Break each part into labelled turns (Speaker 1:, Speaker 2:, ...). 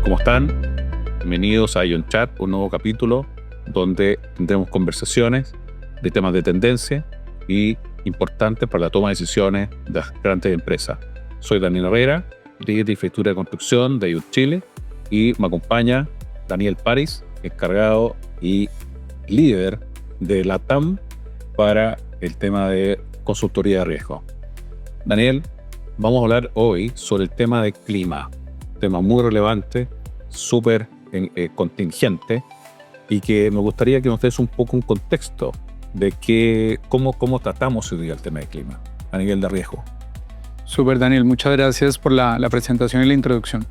Speaker 1: ¿Cómo están? Bienvenidos a Ion Chat, un nuevo capítulo donde tendremos conversaciones de temas de tendencia y importantes para la toma de decisiones de las grandes empresas. Soy Daniel Herrera, líder de infraestructura de construcción de Ion Chile, y me acompaña Daniel París, encargado y líder de la TAM para el tema de consultoría de riesgo. Daniel, vamos a hablar hoy sobre el tema de clima, tema muy relevante, súper contingente, y que me gustaría que nos des un poco un contexto de cómo tratamos hoy día el tema de clima a nivel de riesgo.
Speaker 2: Súper, Daniel, muchas gracias por la presentación y la introducción.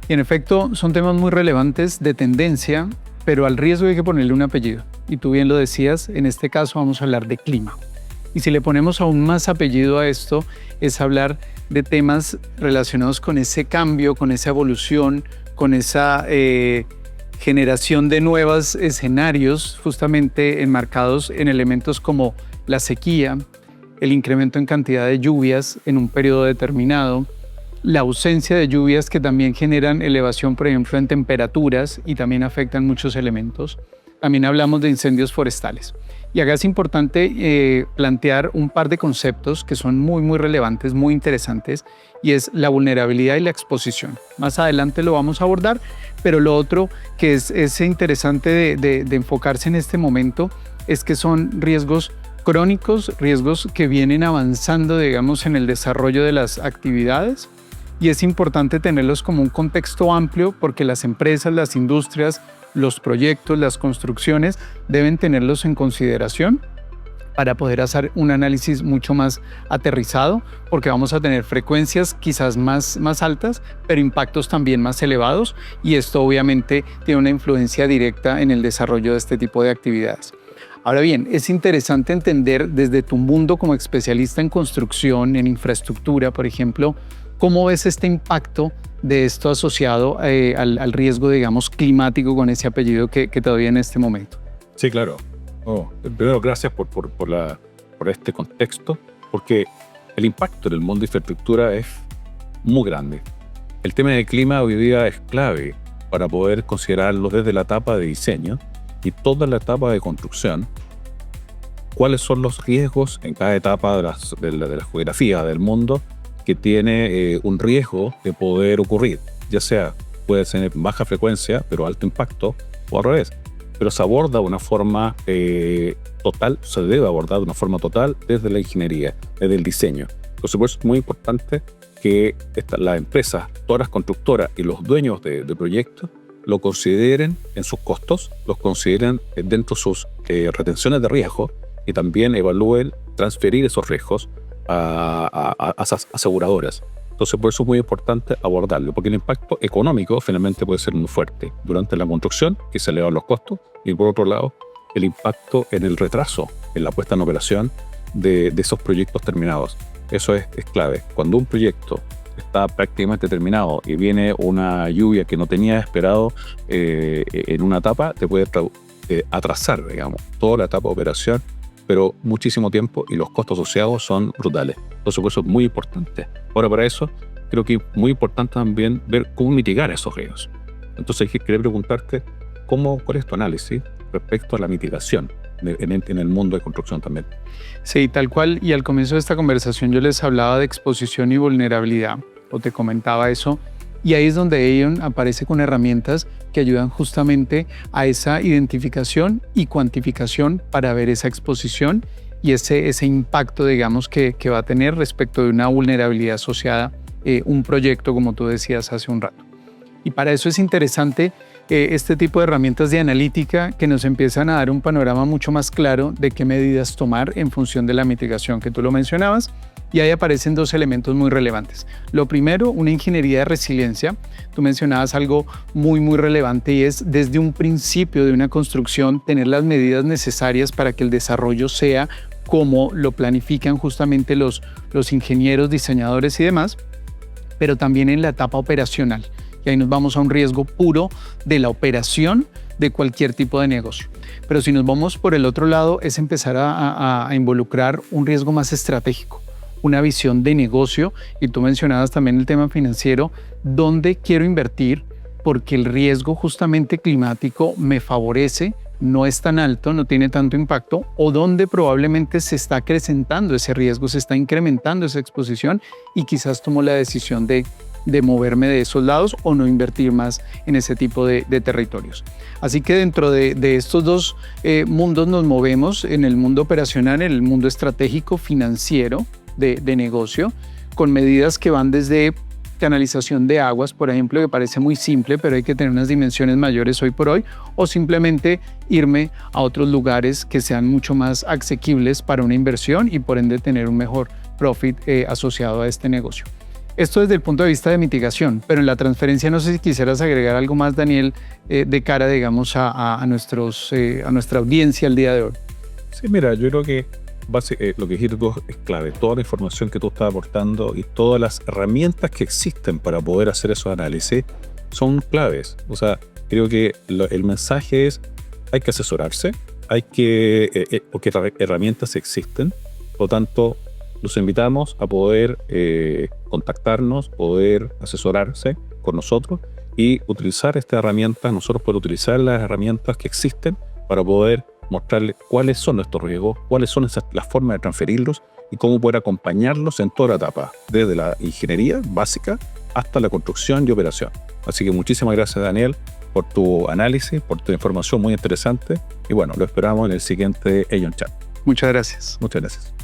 Speaker 2: Y en efecto, son temas muy relevantes de tendencia, pero al riesgo hay que ponerle un apellido. Y tú bien lo decías, en este caso vamos a hablar de clima. Y si le ponemos aún más apellido a esto, es hablar de temas relacionados con ese cambio, con esa evolución, con esa generación de nuevos escenarios, justamente enmarcados en elementos como la sequía, el incremento en cantidad de lluvias en un periodo determinado, la ausencia de lluvias que también generan elevación, por ejemplo, en temperaturas y también afectan muchos elementos. También hablamos de incendios forestales. Y acá es importante plantear un par de conceptos que son muy relevantes, muy interesantes, y es la vulnerabilidad y la exposición. Más adelante lo vamos a abordar, pero lo otro que es interesante de enfocarse en este momento es que son riesgos crónicos, riesgos que vienen avanzando, digamos, en el desarrollo de las actividades, y es importante tenerlos como un contexto amplio porque las empresas, las industrias, los proyectos, las construcciones deben tenerlos en consideración para poder hacer un análisis mucho más aterrizado, porque vamos a tener frecuencias quizás más altas, pero impactos también más elevados, y esto obviamente tiene una influencia directa en el desarrollo de este tipo de actividades. Ahora bien, es interesante entender desde tu mundo como especialista en construcción, en infraestructura, por ejemplo, ¿cómo ves este impacto de esto asociado al riesgo, digamos, climático con ese apellido que te doy en este momento?
Speaker 1: Sí, claro. Primero, gracias por este contexto, porque el impacto en el mundo de infraestructura es muy grande. El tema del clima hoy día es clave para poder considerarlo desde la etapa de diseño y toda la etapa de construcción. ¿Cuáles son los riesgos en cada etapa de la geografía del mundo que tiene un riesgo de poder ocurrir? Ya sea, puede ser baja frecuencia, pero alto impacto, o al revés. Pero se aborda de una forma total, se debe abordar de una forma total desde la ingeniería, desde el diseño. Por supuesto, es muy importante que las empresas, todas las constructoras y los dueños de proyectos lo consideren en sus costos, los consideren dentro de sus retenciones de riesgo, y también evalúen transferir esos riesgos a esas aseguradoras. Entonces, por eso es muy importante abordarlo, porque el impacto económico finalmente puede ser muy fuerte durante la construcción, que se elevan los costos, y por otro lado, el impacto en el retraso, en la puesta en operación de esos proyectos terminados. Eso es clave. Cuando un proyecto está prácticamente terminado y viene una lluvia que no tenía esperado en una etapa, te puede atrasar, digamos, toda la etapa de operación, pero muchísimo tiempo, y los costos asociados son brutales. Entonces, por eso es muy importante. Ahora, para eso, creo que es muy importante también ver cómo mitigar esos riesgos. Entonces, quería preguntarte, ¿cuál es tu análisis respecto a la mitigación en el mundo de construcción también?
Speaker 2: Sí, tal cual, y al comienzo de esta conversación yo les hablaba de exposición y vulnerabilidad, o te comentaba eso, y ahí es donde Ion aparece con herramientas que ayudan justamente a esa identificación y cuantificación para ver esa exposición y ese impacto, digamos, que va a tener respecto de una vulnerabilidad asociada a un proyecto, como tú decías hace un rato. Y para eso es interesante este tipo de herramientas de analítica que nos empiezan a dar un panorama mucho más claro de qué medidas tomar en función de la mitigación que tú lo mencionabas. Y ahí aparecen dos elementos muy relevantes. Lo primero, una ingeniería de resiliencia. Tú mencionabas algo muy relevante, y es desde un principio de una construcción tener las medidas necesarias para que el desarrollo sea como lo planifican justamente los ingenieros, diseñadores y demás, pero también en la etapa operacional. Y ahí nos vamos a un riesgo puro de la operación de cualquier tipo de negocio. Pero si nos vamos por el otro lado, es empezar a involucrar un riesgo más estratégico, una visión de negocio, y tú mencionabas también el tema financiero, dónde quiero invertir, porque el riesgo justamente climático me favorece, no es tan alto, no tiene tanto impacto, o donde probablemente se está acrecentando ese riesgo, se está incrementando esa exposición y quizás tomo la decisión de moverme de esos lados o no invertir más en ese tipo de territorios. Así que dentro de estos dos mundos nos movemos, en el mundo operacional, en el mundo estratégico, financiero de negocio, con medidas que van desde canalización de aguas, por ejemplo, que parece muy simple, pero hay que tener unas dimensiones mayores hoy por hoy, o simplemente irme a otros lugares que sean mucho más asequibles para una inversión y por ende tener un mejor profit asociado a este negocio. Esto desde el punto de vista de mitigación, pero en la transferencia no sé si quisieras agregar algo más, Daniel, de cara, digamos, a nuestra audiencia el día de hoy.
Speaker 1: Sí, mira, yo creo que lo que dijiste tú es clave. Toda la información que tú estás aportando y todas las herramientas que existen para poder hacer esos análisis son claves. O sea, creo que el mensaje es: hay que asesorarse, porque herramientas existen. Por lo tanto, los invitamos a poder contactarnos, poder asesorarse con nosotros y utilizar estas herramientas. Nosotros podemos utilizar las herramientas que existen para poder mostrarles cuáles son nuestros riesgos, cuáles son las formas de transferirlos y cómo poder acompañarlos en toda la etapa, desde la ingeniería básica hasta la construcción y operación. Así que muchísimas gracias, Daniel, por tu análisis, por tu información muy interesante y bueno, lo esperamos en el siguiente Elliott Chat.
Speaker 2: Muchas gracias.
Speaker 1: Muchas gracias.